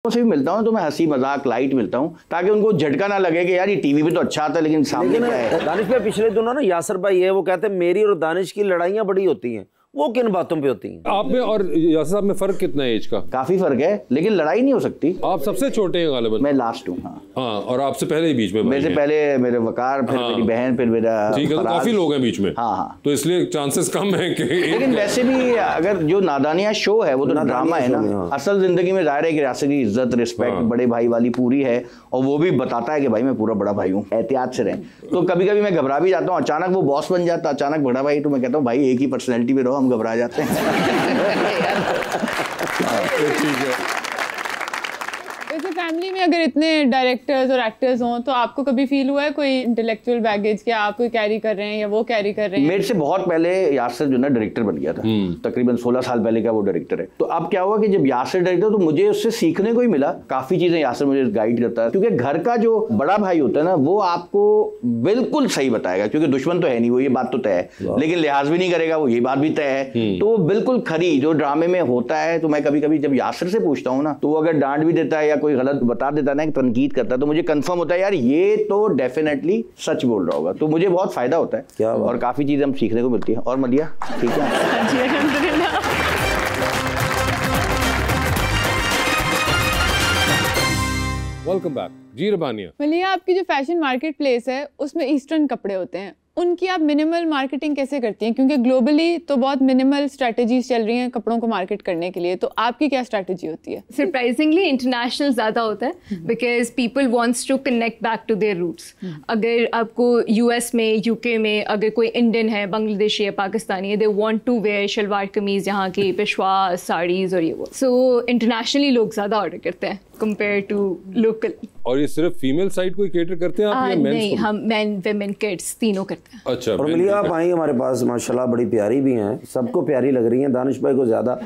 से भी मिलता हूँ तो मैं हंसी मजाक लाइट मिलता हूँ ताकि उनको झटका ना लगे कि यार ये टीवी पे तो अच्छा आता है लेकिन सामने क्या है। दानिश भाई पिछले दिनों ना यासर भाई है वो कहते हैं मेरी और दानिश की लड़ाइयाँ बड़ी होती हैं, वो किन बातों पे होती हैं? आप में और यासर साहब में फर्क कितना है एज का? काफी फर्क है लेकिन लड़ाई नहीं हो सकती। आप सबसे छोटे हैं गालिबन? मैं लास्ट हूँ। हाँ, और आपसे पहले ही बीच में? मेरे से पहले मेरे वकार, फिर मेरी बहन, फिर मेरा ठीक है, तो काफी लोग हैं बीच में। हाँ, तो इसलिए चांसेस कम है कि लेकिन वैसे भी अगर जो नादानिया शो है वो तो ड्रामा है ना। असल जिंदगी में जाहिर है कि रियासत की इज्जत रिस्पेक्ट बड़े भाई वाली पूरी है और वो भी बताता है कि भाई मैं पूरा बड़ा भाई हूँ, एहतियात से रहें। तो कभी कभी मैं घबरा भी जाता हूँ, अचानक वो बॉस बन जाता, अचानक बड़ा भाई, तो मैं कहता हूँ भाई एक ही पर्सनैलिटी में रहो, हम घबरा जाते हैं। ठीक है। वैसे फैमिली में अगर इतने डायरेक्टर्स और एक्टर्स हों तो आपको कभी फील हुआ है कोई इंटेलेक्चुअल बैगेज कि आप कोई कैरी कर रहे हैं या वो कैरी कर रहे हैं? मेरे से बहुत पहले यासर जो ना डायरेक्टर बन गया था, तकरीबन 16 साल पहले का वो डायरेक्टर है। तो अब क्या हुआ कि जब यासर डायरेक्टर तो मुझे उससे सीखने को ही मिला, काफी चीजें यासर मुझे गाइड करता है, क्योंकि घर का जो बड़ा भाई होता है ना वो आपको बिल्कुल सही बताएगा, क्योंकि दुश्मन तो है नहीं, वो ये बात तो तय है, लेकिन लिहाज भी नहीं करेगा, वो ये बात भी तय है। तो वो बिल्कुल खरी जो ड्रामे में होता है। तो मैं कभी कभी जब यासर से पूछता हूँ ना तो वो अगर डांट भी देता है या कोई गलत बता देता है, तनकीद करता है, तो मुझे कंफर्म होता है यार ये तो डेफिनेटली सच बोल रहा होगा। तो मुझे बहुत फायदा होता है क्या और काफी चीजें हम सीखने को मिलती है। और मलिया ठीक है? वेलकम बैक जी रबानिया। मलिया, आपकी जो फैशन मार्केट प्लेस है उसमें ईस्टर्न कपड़े होते हैं, उनकी आप मिनिमल मार्केटिंग कैसे करती हैं? क्योंकि ग्लोबली तो बहुत मिनिमल स्ट्रेटजीज चल रही हैं कपड़ों को मार्केट करने के लिए, तो आपकी क्या स्ट्रेटजी होती है? सरप्राइजिंगली इंटरनेशनल ज़्यादा होता है because people wants to connect back to their roots. अगर आपको यूएस में, यूके में अगर कोई इंडियन है, बांग्लादेशी है, पाकिस्तानी है, they want to wear shalwar kameez यहाँ की, पेशवा साड़ीज़ और ये वो। सो इंटरनेशनली लोग ज़्यादा ऑर्डर करते हैं कंपेयर टू लोकल। और ये सिर्फ फीमेल साइड को केटर करते हैं आप या मेंस? नहीं, हम मेन विमेन किड्स तीनों करते हैं। अच्छा। और मिलिया आप आई हमारे पास, माशाल्लाह बड़ी प्यारी भी हैं, सबको प्यारी लग रही हैं, दानिश भाई को ज्यादा।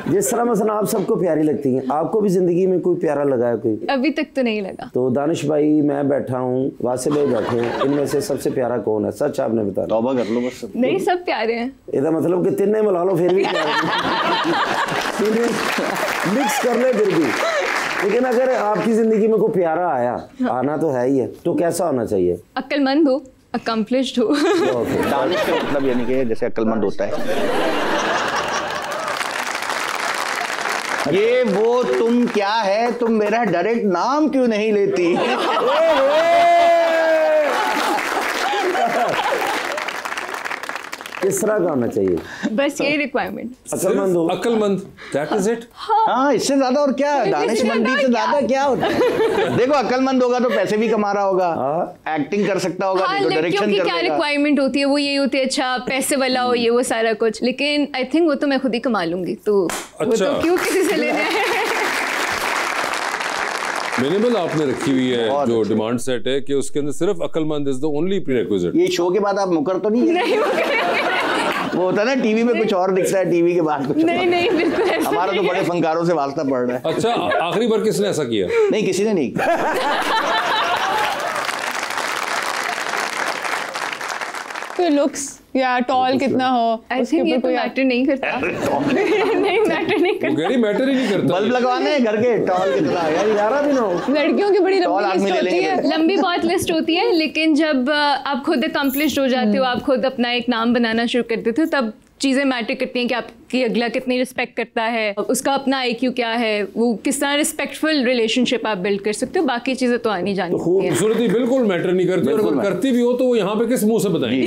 जिस तरह मसलन आप सबको प्यारी लगती हैं, आपको भी जिंदगी में कोई प्यारा लगा है कोई? अभी तक तो नहीं लगा। तो दानिश भाई, मैं बैठा हूँ, वासिफ भाई बैठे हैं, इनमें से सबसे प्यारा कौन है? सच आपने बता। तौबा कर लो बस। नहीं, सब प्यारे हैं। इसका मतलब कि तिन्ने मिला लो फिर भी मिक्स कर ले फिर भी। लेकिन अगर आपकी जिंदगी में कोई प्यारा आया, आना तो है ही है, तो कैसा होना चाहिए? अक्लमंद हो, अकम्प्लिश्ड हो। दानिश का मतलब यानी कि जैसे अक्लमंद होता है। ये वो तुम क्या है, तुम मेरा डायरेक्ट नाम क्यों नहीं लेती? किस तरह का होना चाहिए? बस ये रिक्वायरमेंट। अक्लमंद हो। अक्लमंद, दैट इज इट। हाँ, इससे ज्यादा और क्या? दानिशमंदी से ज्यादा क्या होता है? देखो अक्लमंद होगा तो पैसे भी कमा रहा होगा, एक्टिंग कर सकता होगा, हाँ, डायरेक्शन कर क्या रिक्वायरमेंट होती है वो यही होती है, अच्छा पैसे वाला हो, ये वो सारा कुछ। लेकिन आई थिंक वो तो मैं खुद ही कमा लूंगी, तो वो तो क्यों किसी से लेने हैं? मिनिमल आपने रखी हुई है जो डिमांड सेट है कि उसके अंदर सिर्फ अक्लमंद इज द ओनली प्रीरेक्विजिट। ये शो के बाद आप मुकर तो नहीं है? वो होता है ना टीवी में कुछ और दिखता है, टीवी के बाद कुछ। नहीं बिल्कुल ऐसा हमारा तो बड़े फनकारों से वास्ता पड़ रहा है। अच्छा, आखिरी बार किसने ऐसा किया? नहीं, किसी ने नहीं किया। तो लुक्स या टॉल कितना हो, आई थिंक ये कोई मैटर नहीं करता। नहीं, मैटर नहीं करता। मैटर ही नहीं करता। बल्ब लगवाने हैं घर के, टॉल कितना यार 11 दिन हो। लड़कियों की बड़ी लंबी लिस्ट होती है, लंबी बहुत लिस्ट होती है, लेकिन जब आप खुद अकम्प्लिश्ड हो जाते हो, आप खुद अपना एक नाम बनाना शुरू कर देते हो, तब चीज़ें मैटर करती हैं कि आपकी अगला कितनी रिस्पेक्ट करता है, उसका अपना IQ क्या है, वो किस तरह रिस्पेक्टफुल रिलेशनशिप आप बिल्ड कर सकते हो। बाकी चीज़ें तो आनी जानी होती हैं। खूबसूरती बिल्कुल मैटर नहीं करती, और अगर करती भी हो तो वो यहाँ पे किस मुंह से बताएंगे?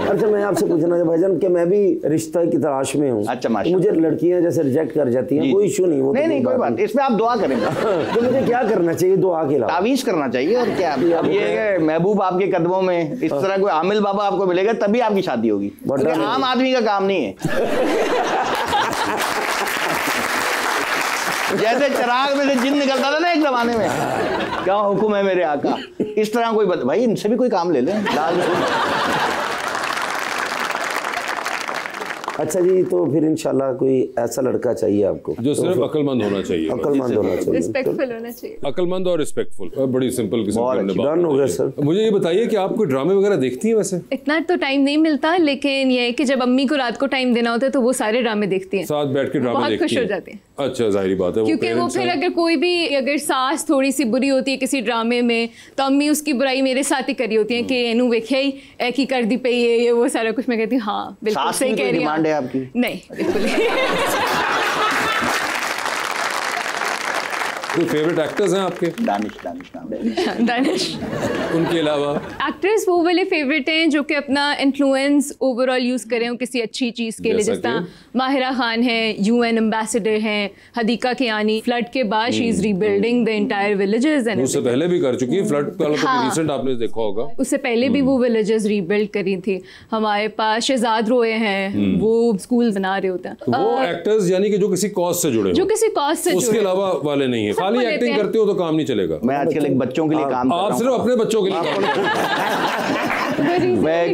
अच्छा, मैं आपसे पूछना है भाईजान कि मैं भी रिश्ता की तलाश में हूँ। अच्छा, मुझे लड़कियाँ जैसे रिजेक्ट कर जाती हैं, कोई इशू नहीं, वो नहीं कोई बात, इसमें आप दुआ करेंगे। तो मुझे क्या करना चाहिए दुआ के अलावा? तावीज़ करना चाहिए और क्या। अब ये महबूब आपके कदमों में, इस तरह कोई आमिल बाबा आपको मिलेगा तभी आपकी शादी होगी, आम आदमी का काम नहीं है। जैसे चिराग में से जिन निकलता था ना एक जमाने में, क्या हुक्म है मेरे आका, इस तरह कोई भाई इनसे भी कोई काम ले लें। अच्छा जी, तो फिर इंशाल्लाह कोई ऐसा लड़का चाहिए आपको जो सिर्फ अक्लमंद होना चाहिए, अक्लमंद होना चाहिए, रिस्पेक्टफुल होना चाहिए, अक्लमंद और रिस्पेक्टफुल। बड़ी सिंपल किस्म डन हो गया सर। मुझे ये बताइए कि आप कोई ड्रामे वगैरह देखती हैं? वैसे इतना तो टाइम नहीं मिलता, लेकिन ये है कि जब अम्मी को रात को टाइम देना होता है तो वो सारे ड्रामे देखती हैं, साथ बैठ के ड्रामे बहुत देखती खुश हो हैं। जाते हैं। अच्छा, जाहिर बात है क्योंकि वो फिर अगर कोई भी अगर सास थोड़ी सी बुरी होती है किसी ड्रामे में तो अम्मी उसकी बुराई मेरे साथ ही करी होती है कि इनू वेखे ही एक ही कर दी पे ये वो सारा कुछ। मैं कहती हूँ हाँ बिल्कुल सही कह रही डिमांड है आपकी? नहीं बिल्कुल नहीं। कोई फेवरेट एक्टर्स हैं आपके? दानिश। उनके अलावा एक्टर्स वो वाले फेवरेट हैं जो कि अपना इन्फ्लुएंस ओवरऑल यूज करें किसी अच्छी चीज के लिए, जिस तरह माहिरा खान है, UN एम्बेसडर हैं, हदीका कियानी फ्लड के बाद she is rebuilding the entire villages and उससे पहले भी कर चुकी है फ्लड का तो रिसेंट आपने देखा होगा, उससे पहले भी वो विलेजेस रीबिल्ड करी थी। हमारे पास शहजाद रोए हैं, वो स्कूल बना रहे होते हैं। वो एक्टर्स यानी कि जो किसी कॉज से जुड़े जो किसी कॉज से जुड़े, उसके अलावा वाले नहीं है। खाली एक्टिंग करते हो तो काम नहीं चलेगा। मैं आजकल एक बच्चों के लिए काम कर रहा हूं। आप सिर्फ अपने बच्चों के लिए काम करते हैं।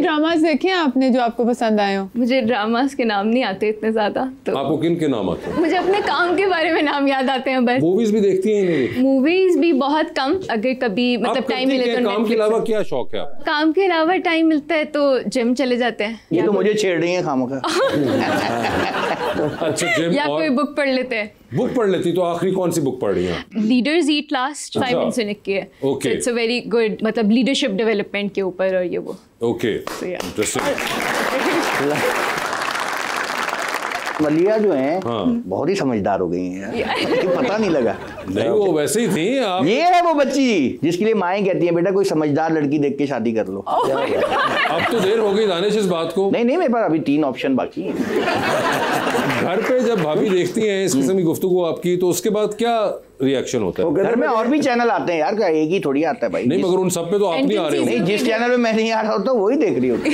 ड्रामास देखे आपने जो आपको पसंद आए हो? मुझे ड्रामास के नाम नहीं आते इतने ज्यादा। तो आपको किन के नाम आते हैं? मुझे अपने काम के बारे में नाम याद आते हैं बस। मूवीज भी देखती हैं नहीं? मूवीज भी बहुत कम, अगर कभी मतलब टाइम मिले तो। काम के अलावा क्या शौक है आपका? काम के अलावा टाइम मिलता है तो जिम चले जाते हैं। ये तो मुझे छेड़ रही है खामखा। अच्छा, जिम या कोई बुक पढ़ लेते हैं। बुक पढ़ लेती तो आखिरी कौन सी बुक पढ़ रही हैं? लीडर्स ईट लास्ट, साइमन सिनेक की है। Okay, it's a very good, मतलब लीडरशिप डेवलपमेंट के ऊपर और ये वो। Okay, interesting. मलिया जो हैं बहुत ही समझदार हो गई हैं यार। पता नहीं लगा। नहीं वो वैसे ही थी आप। ये है वो बच्ची जिसके लिए माएं कहती हैं बेटा कोई समझदार लड़की देख के शादी कर लो। अब तो देर हो गई दानिश इस बात को। नहीं मेरे पास अभी 3 ऑप्शन बाकी हैं। घर पे जब भाभी देखती हैं इस किस्म की गुफ्तगू आपकी तो उसके बाद क्या रिएक्शन होता है? घर में और भी चैनल आते हैं यार, एक ही थोड़ी आता है भाई। नहीं मगर उन सब पे तो आप नहीं आ रहे हो। नहीं, जिस चैनल में मैं नहीं आ रहा होता वही देख रही होती।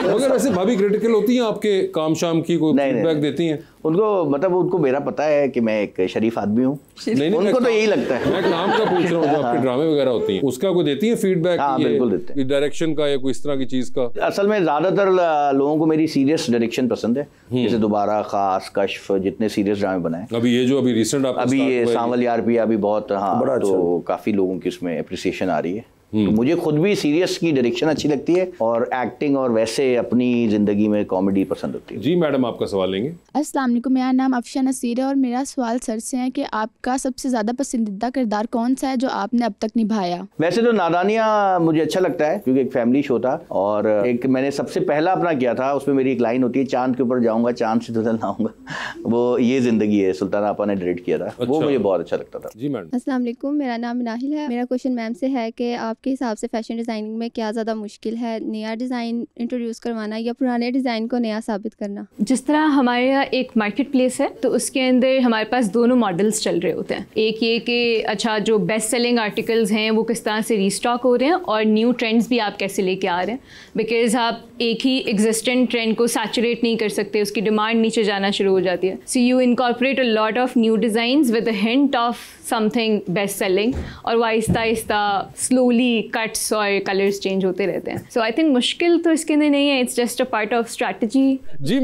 मगर वैसे भाभी क्रिटिकल होती हैं आपके काम शाम की, कोई फीडबैक देती हैं? उनको मतलब उनको मेरा पता है कि मैं एक शरीफ आदमी हूँ, उनको तो यही लगता है। मैं काम का पूछ रहा हूँ, जो आपके ड्रामे वगैरह होती हैं उसका कोई देती है फीडबैक? हाँ बिल्कुल देते हैं, डायरेक्शन का या कोई इस तरह की चीज का। असल में ज्यादातर लोगों को मेरी सीरियस डायरेक्शन पसंद है, जैसे दोबारा, खास, कश्फ, जितने सीरियस ड्रामे बनाए। अभी ये जो अभी रिसेंट अभी ये सांवल यार भी अभी बहुत, हाँ बड़ा तो काफी लोगों की इसमें अप्रिसिएशन आ रही है। तो मुझे खुद भी सीरियस की डायरेक्शन अच्छी लगती है और एक्टिंग और वैसे अपनी जिंदगी में कॉमेडी पसंद होती है। जी मैडम आपका सवाल लेंगे। अस्सलाम वालेकुम, मेरा नाम अफशा नसीर है और मेरा सवाल सर से है कि आपका सबसे ज्यादा पसंदीदा किरदार कौन सा है जो आपने अब तक निभाया? वैसे तो नादानिया मुझे अच्छा लगता है क्योंकि एक फैमिली शो था और एक मैंने सबसे पहला अपना किया था, उसमें मेरी एक लाइन होती है, चांद के ऊपर जाऊंगा चांद से दुल्हन लाऊंगा। वो ये जिंदगी है, सुल्ताना आपा ने डायरेक्ट किया था। अच्छा। वो मुझे बहुत अच्छा लगता था। जी मैडम। अस्सलाम वालेकुम, मेरा नाम नाहिल है। मेरा क्वेश्चन मैम से है कि आपके हिसाब से फैशन डिज़ाइनिंग में क्या ज़्यादा मुश्किल है, नया डिज़ाइन इंट्रोड्यूस करवाना या पुराने डिज़ाइन को नया साबित करना? जिस तरह हमारे यहाँ एक मार्केट प्लेस है तो उसके अंदर हमारे पास दोनों मॉडल्स चल रहे होते हैं। एक ये कि अच्छा जो बेस्ट सेलिंग आर्टिकल्स हैं वो किस तरह से रीस्टॉक हो रहे हैं और न्यू ट्रेंड्स भी आप कैसे लेके आ रहे हैं, बिकॉज आप एक ही एग्जिस्टेंट ट्रेंड को सैचुरेट नहीं कर सकते, उसकी डिमांड नीचे जाना शुरू हो जाती है। So you incorporate a lot of new designs with a hint of something best selling और वो आहिस्ता आहिस्ता स्लोली कट्स और कलर्स चेंज होते रहते हैं। सो आई थिंक मुश्किल तो इसके अंदर नहीं है, it's just a part of strategy. Ji